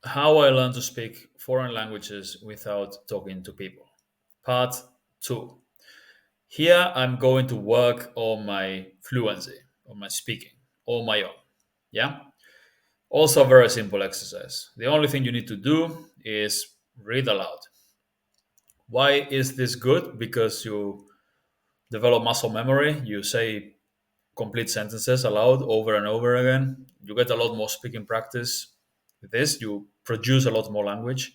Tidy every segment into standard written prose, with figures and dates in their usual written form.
How I learned to speak foreign languages without talking to people. Part 2. Here I'm going to work on my fluency, on my speaking, on my own. Yeah? Also, a very simple exercise. The only thing you need to do is read aloud. Why is this good? Because you develop muscle memory. You say complete sentences aloud over and over again. You get a lot more speaking practice with this. You produce a lot more language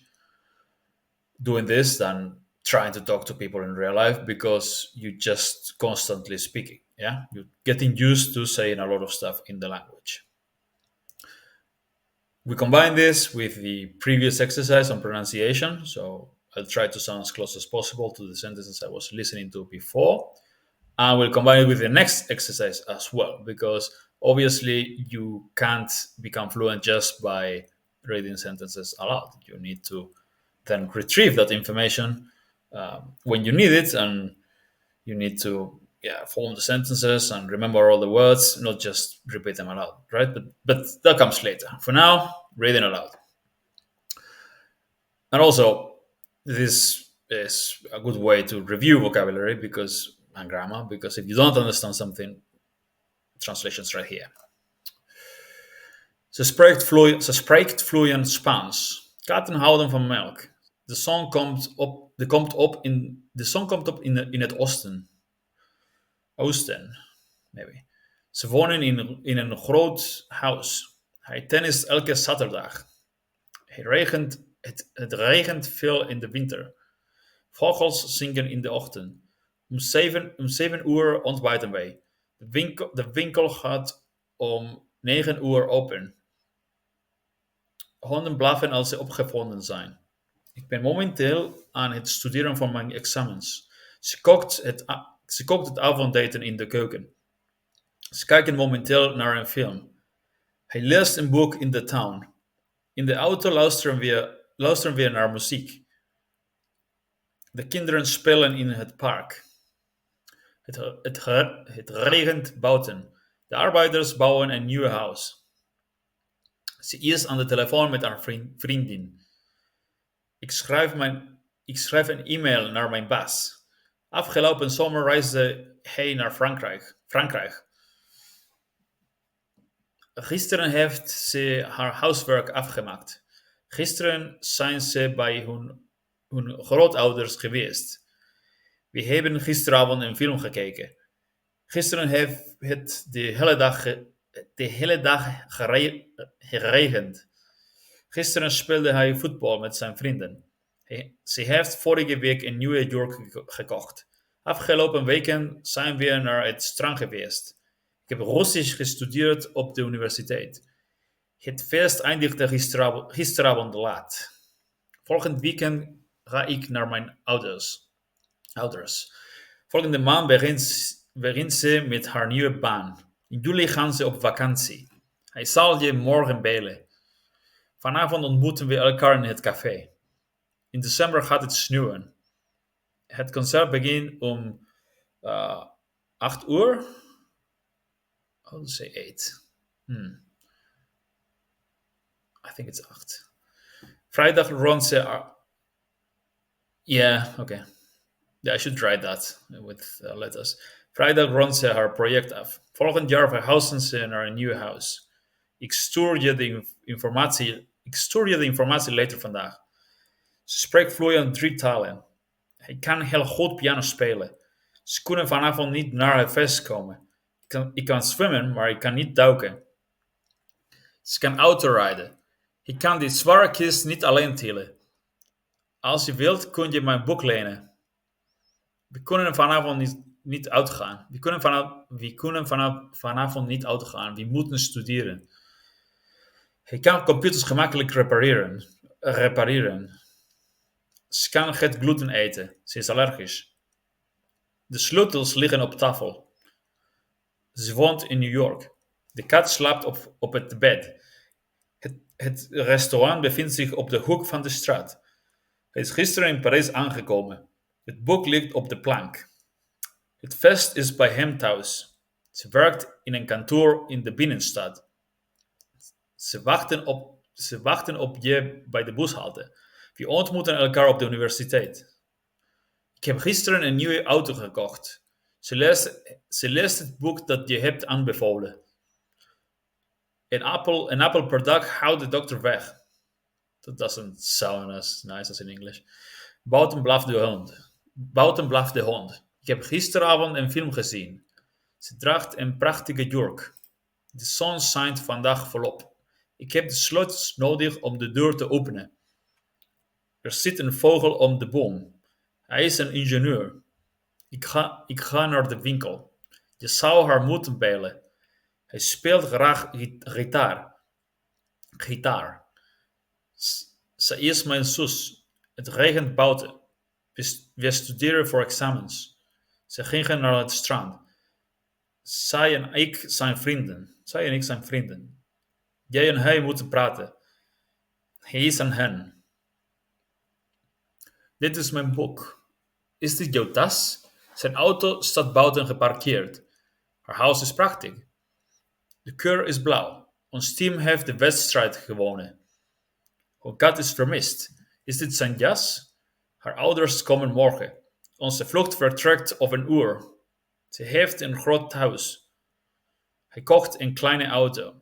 doing this than trying to talk to people in real life because you just constantly speaking. Yeah, you're getting used to saying a lot of stuff in the language. We combine this with the previous exercise on pronunciation. So I'll try to sound as close as possible to the sentences I was listening to before. And we'll combine it with the next exercise as well, because obviously you can't become fluent just by reading sentences aloud. You need to then retrieve that information when you need it, and you need to form the sentences and remember all the words, not just repeat them aloud, right? But that comes later. For now, reading aloud. And also, this is a good way to review vocabulary because and grammar, because if you don't understand something, translations right here. Ze spreekt vloeiend Spaans. Katten houden van melk. De zon komt op in het oosten. Oosten, maybe. Ze wonen in een groot huis. Hij tennist elke zaterdag. Het regent veel in de winter. Vogels zingen in de ochtend. Om 7 uur ontbijten wij. De winkel gaat om 9 uur open. Honden blaffen als ze opgewonden zijn. Ik ben momenteel aan het studeren voor mijn examens. Ze kookt het avondeten in de keuken. Ze kijken momenteel naar een film. Hij leest een boek in de tuin. In de auto luisteren we naar muziek. De kinderen spelen in het park. Het regent buiten. De arbeiders bouwen een nieuw huis. Ze is aan de telefoon met haar vriendin. Ik schrijf een e-mail naar mijn baas. Afgelopen zomer reisde hij naar Frankrijk. Gisteren heeft ze haar huiswerk afgemaakt. Gisteren zijn ze bij hun grootouders geweest. We hebben gisteravond een film gekeken. Gisteren heeft het de hele dag geregend. Gisteren speelde hij voetbal met zijn vrienden. Ze heeft vorige week een nieuwe jurk gekocht. Afgelopen weken zijn we naar het strand geweest. Ik heb Russisch gestudeerd op de universiteit. Het feest eindigde gisteravond laat. Volgend weekend ga ik naar mijn ouders. Volgende maand begint ze met haar nieuwe baan. In juli gaan ze op vakantie. Hij zal je morgen bellen. Vanavond ontmoeten we elkaar in het café. In december gaat het sneeuwen. Het concert begint om 8 uur. How to say 8? I think it's 8. Vrijdag rond ze... Yeah, okay. Yeah, I should write that with letters. Vrijdag rondt ze haar project af. Volgend jaar verhuizen ze naar een nieuw huis. Ik stuur je de informatie later vandaag. Ze spreekt vloeiend 3 talen. Hij kan heel goed piano spelen. Ze kunnen vanavond niet naar het feest komen. Ik kan zwemmen, maar ik kan niet duiken. Ze kan autorijden. Ik kan die zware kist niet alleen tillen. Als je wilt, kun je mijn boek lenen. We kunnen vanavond niet uitgaan. Vanavond niet uitgaan. We moeten studeren. Hij kan computers gemakkelijk repareren. Ze kan het gluten eten. Ze is allergisch. De sleutels liggen op tafel. Ze woont in New York. De kat slaapt op het bed. Het restaurant bevindt zich op de hoek van de straat. Hij is gisteren in Parijs aangekomen. Het boek ligt op de plank. Het feest is bij hem thuis. Ze werkt in een kantoor in de binnenstad. Ze wachten Ze wachten op je bij de bushalte. We ontmoeten elkaar op de universiteit. Ik heb gisteren een nieuwe auto gekocht. Ze leest het boek dat je hebt aanbevolen. Een appel per dag houdt de dokter weg. Dat doesn't sound as nice as in English. Buiten blaft de hond. Buiten blaft de hond. Ik heb gisteravond een film gezien. Ze draagt een prachtige jurk. De zon schijnt vandaag volop. Ik heb de sleutels nodig om de deur te openen. Er zit een vogel om de boom. Hij is een ingenieur. Ik ga naar de winkel. Je zou haar moeten bellen. Hij speelt graag gitaar. Gitaar. Ze is mijn zus. Het regent buiten. We studeren voor examens. Ze gingen naar het strand. Zij en ik zijn vrienden. Zij en ik zijn vrienden. Jij en hij moeten praten. Hij is aan hen. Dit is mijn boek. Is dit jouw tas? Zijn auto staat buiten geparkeerd. Haar huis is prachtig. De keur is blauw. Ons team heeft de wedstrijd gewonnen. Hun kat is vermist. Is dit zijn jas? Haar ouders komen morgen. Onze vlucht vertrekt over een uur. Ze heeft een groot huis. Hij kocht een kleine auto.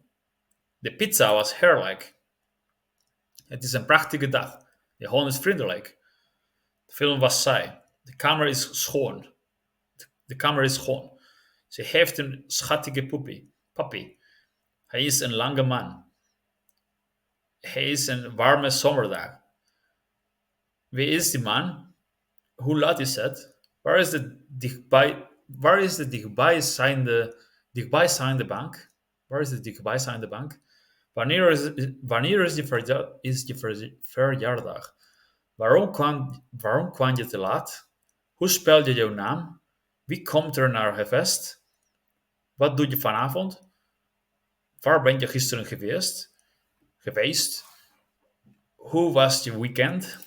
De pizza was heerlijk. Het is een prachtige dag. De hond is vriendelijk. De film was saai. De kamer is schoon. De kamer is schoon. Ze heeft een schattige puppy. Hij is een lange man. Hij is een warme zomerdag. Wie is die man? Hoe laat is het? Waar is de dichtbijzijnde bank? Waar is de dichtbijzijnde bank? Wanneer is je verjaardag? Waarom kwam je te laat? Hoe spel je jouw naam? Wie komt er naar het fest? Wat doe je vanavond? Waar ben je gisteren geweest? Hoe was je weekend?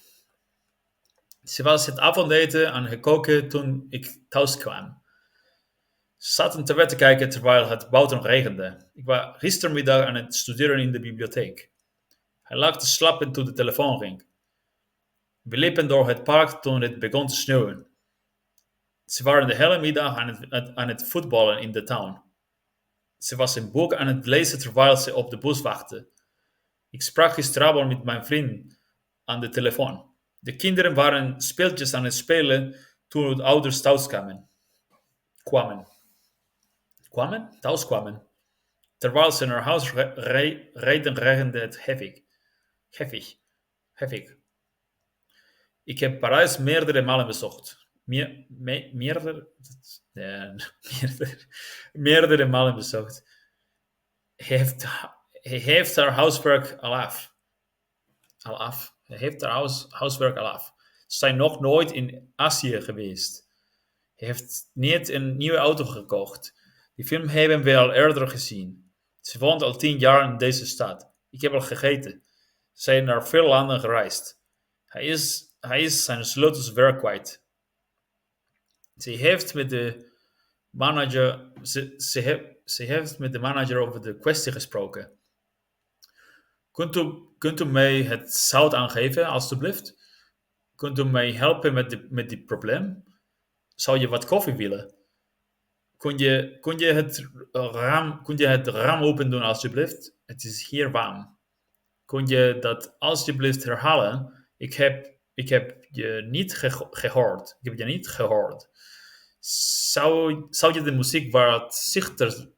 Ze was het avondeten aan het koken toen ik thuis kwam. Ze zaten tv te kijken terwijl het buiten regende. Ik was gistermiddag aan het studeren in de bibliotheek. Hij lag te slapen toen de telefoon ging. We liepen door het park toen het begon te sneeuwen. Ze waren de hele middag aan het voetballen in de tuin. Ze was een boek aan het lezen terwijl ze op de bus wachtte. Ik sprak gisteravond met mijn vriend aan de telefoon. De kinderen waren speeltjes aan het spelen toen de ouders thuis kwamen. Terwijl ze naar huis reden regende het hevig. Ik heb Parijs meerdere malen bezocht. Meerdere, meerdere malen bezocht. Hij heeft haar huiswerk al af. Hij heeft haar huiswerk al af. Ze zijn nog nooit in Azië geweest. Hij heeft niet een nieuwe auto gekocht. Die film hebben we al eerder gezien. Ze woont al 10 jaar in deze stad. Ik heb al gegeten. Ze zijn naar veel landen gereisd. Hij is zijn sleutels weer kwijt. Ze heeft met de manager over de kwestie gesproken. Kunt u mij het zout aangeven, alstublieft? Kunt u mij helpen met dit probleem? Zou je wat koffie willen? Kun je het raam open doen, alstublieft? Het is hier warm. Kun je dat alstublieft herhalen? Ik heb je niet gehoord. Ik heb je niet gehoord. Zou je de muziek wat zichter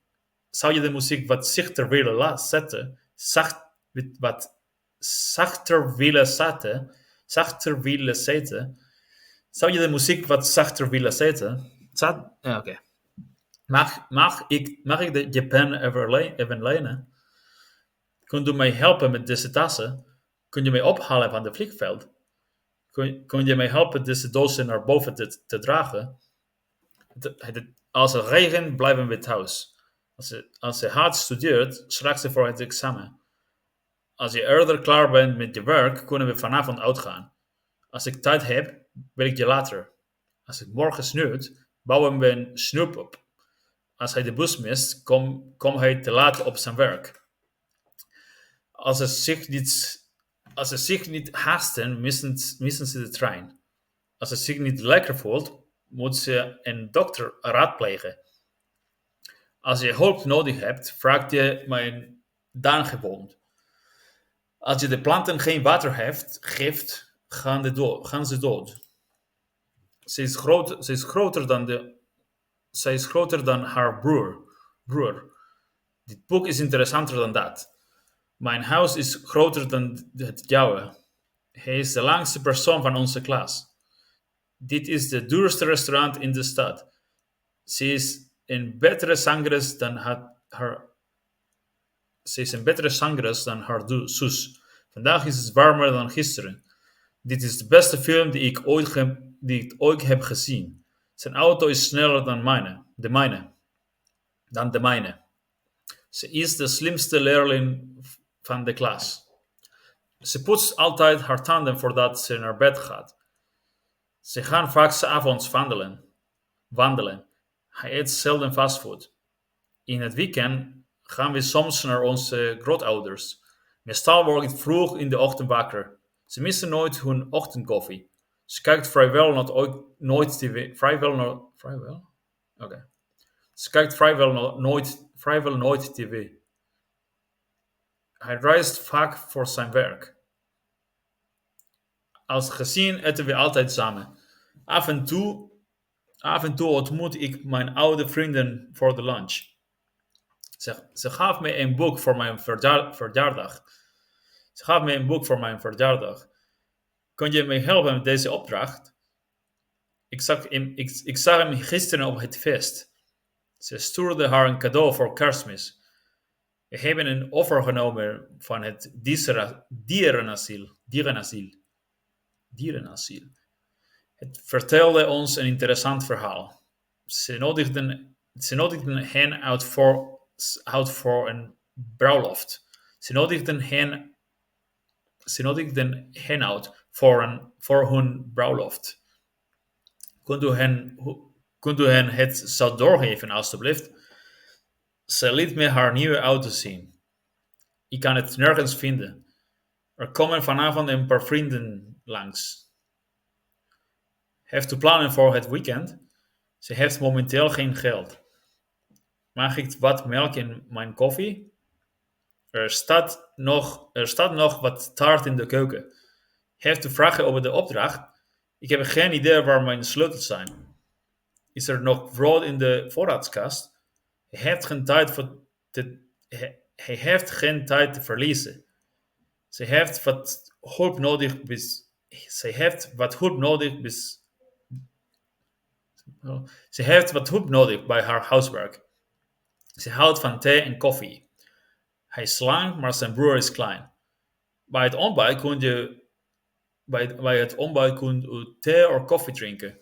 willen zetten? Wat zachter willen zetten? Zachter willen zetten? Zou je de muziek wat zachter willen zetten? Ja, oké. Mag ik je pen even lenen? Kunt u mij helpen met deze tassen? Kun je mij ophalen van het vliegveld? Kun je mij helpen deze dozen naar boven te dragen? Als het regent, blijven we thuis. Als je hard studeert, straks voor het examen. Als je eerder klaar bent met je werk, kunnen we vanavond uitgaan. Als ik tijd heb, wil ik je later. Als het morgen sneeuwt, bouwen we een snoep op. Als hij de bus mist, komt hij te laat op zijn werk. Als ze zich niet, als ze zich niet haasten, missen ze de trein. Als ze zich niet lekker voelt, moet ze een dokter raadplegen. Als je hulp nodig hebt, vraagt je mijn dan gewoon. Als je de planten geen water geeft, gaan ze dood. Ze is groter dan zij is groter dan haar broer. Dit boek is interessanter dan dat. Mijn huis is groter dan het jouwe. Hij is de langste persoon van onze klas. Dit is de duurste restaurant in de stad. Ze is een betere zangeres dan haar. Ze is een betere zangeres dan haar zus. Vandaag is het warmer dan gisteren. Dit is de beste film die ik ooit heb gezien. Zijn auto is sneller dan de mijne. Ze is de slimste leerling van de klas. Ze poetst altijd haar tanden voordat ze naar bed gaat. Ze gaan vaak 's avonds wandelen. Hij eet zelden fastfood. In het weekend gaan we soms naar onze grootouders. Meestal word ik vroeg in de ochtend wakker. Ze missen nooit hun ochtendkoffie. Ze kijkt vrijwel nooit tv. Vrijwel? Oké. Ze kijkt vrijwel nooit tv. Hij reist vaak voor zijn werk. Als gezin eten we altijd samen. Af en toe, af en toe ontmoet ik mijn oude vrienden voor de lunch. Ze gaf me een boek voor mijn verjaardag. Ze gaf me een boek voor mijn verjaardag. Kun je me helpen met deze opdracht? Ik zag hem gisteren op het feest. Ze stuurde haar een cadeau voor Kerstmis. We hebben een overgenomen van het dierenasiel. Het vertelde ons een interessant verhaal. Ze nodigden hen uit voor een bruiloft. Ze nodigden hen uit voor hun bruiloft. Kunt u hen het zo doorgeven, alstublieft? Ze liet me haar nieuwe auto zien. Ik kan het nergens vinden. Er komen vanavond een paar vrienden langs. Heeft u plannen voor het weekend? Ze heeft momenteel geen geld. Mag ik wat melk in mijn koffie? Er staat nog wat taart in de keuken. Heeft u vragen over de opdracht? Ik heb geen idee waar mijn sleutels zijn. Is er nog brood in de voorraadskast? Hij heeft geen tijd hij heeft geen tijd te verliezen. Ze heeft wat hulp nodig bis. Ze heeft wat hulp nodig bis. Ze heeft wat hulp nodig bij haar huiswerk. Ze houdt van thee en koffie. Hij is lang, maar zijn broer is klein. Bij het ontbijt kunt u thee of koffie drinken.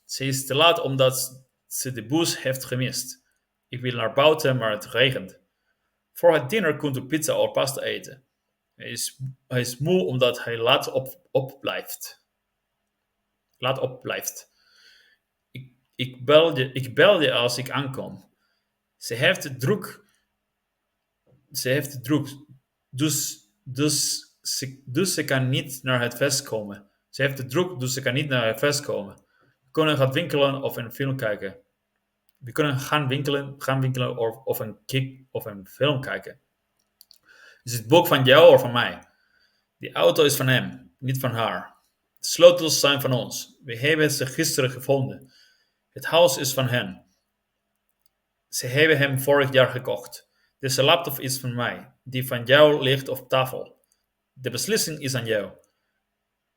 Ze is te laat omdat ze de bus heeft gemist. Ik wil naar buiten, maar het regent. Voor het diner kunt u pizza of pasta eten. Hij is moe omdat hij laat opblijft. Ik bel je als ik aankom. Ze heeft het druk. Dus ze kan niet naar het feest komen. Ze heeft het druk, dus ze kan niet naar het feest komen. We kunnen gaan winkelen of een film kijken. We kunnen gaan winkelen of een film kijken. Is het boek van jou of van mij? Die auto is van hem, niet van haar. De sleutels zijn van ons. We hebben ze gisteren gevonden. Het huis is van hen. Ze hebben hem vorig jaar gekocht. Deze laptop is van mij. Die van jou ligt op tafel. De beslissing is aan jou.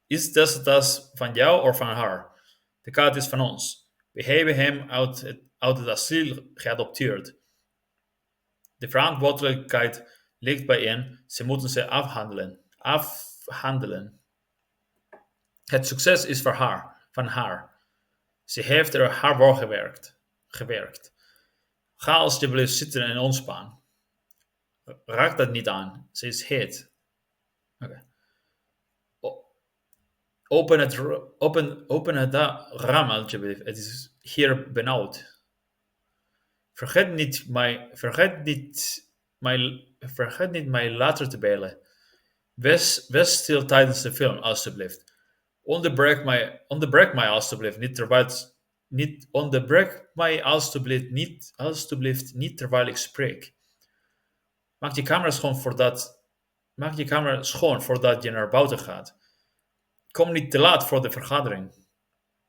Is deze tas van jou of van haar? De kat is van ons. We hebben hem uit het asiel geadopteerd. De verantwoordelijkheid ligt bij hen. Ze moeten ze afhandelen. Het succes is van haar. Ze heeft er hard voor gewerkt. Ga alsjeblieft zitten en ontspannen. Raak dat niet aan. Ze is heet. Oké. Open het raam alsjeblieft. Het is hier benauwd. Vergeet niet vergeet niet mij later te bellen. Wees stil tijdens de film, alstublieft. Onderbreek mij alstublieft niet terwijl niet onderbreek mij alstublieft niet terwijl ik spreek. Maak je camera schoon voordat Maak je kamer schoon voordat je naar buiten gaat. Kom niet te laat voor de vergadering.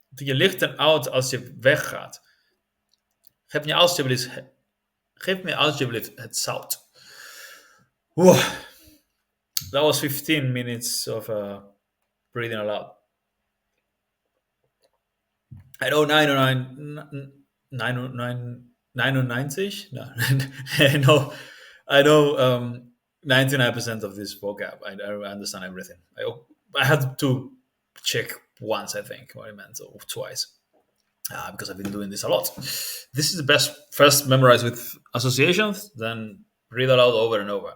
Doe je lichten uit als je weggaat. Geef me alsjeblieft, geef me alsjeblieft het zout. Whew. That was 15 minutes of breathing aloud. I know 990? No. I know 99% of this vocab. I understand everything. I had to check once, I think, what I meant, or twice, because I've been doing this a lot. This is the best. First, memorize with associations, then read aloud over and over.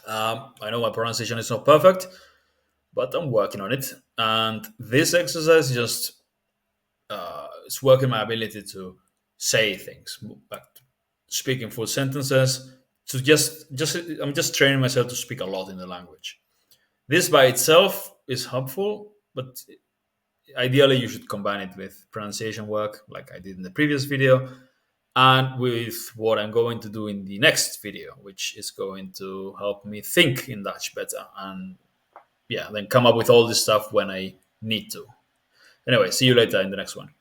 I know my pronunciation is not perfect, but I'm working on it. And this exercise just it's working my ability to say things, like speaking full sentences. To just I'm just training myself to speak a lot in the language. This by itself is helpful, but ideally you should combine it with pronunciation work, like I did in the previous video, and with what I'm going to do in the next video, which is going to help me think in Dutch better and yeah, then come up with all this stuff when I need to. Anyway, see you later in the next one.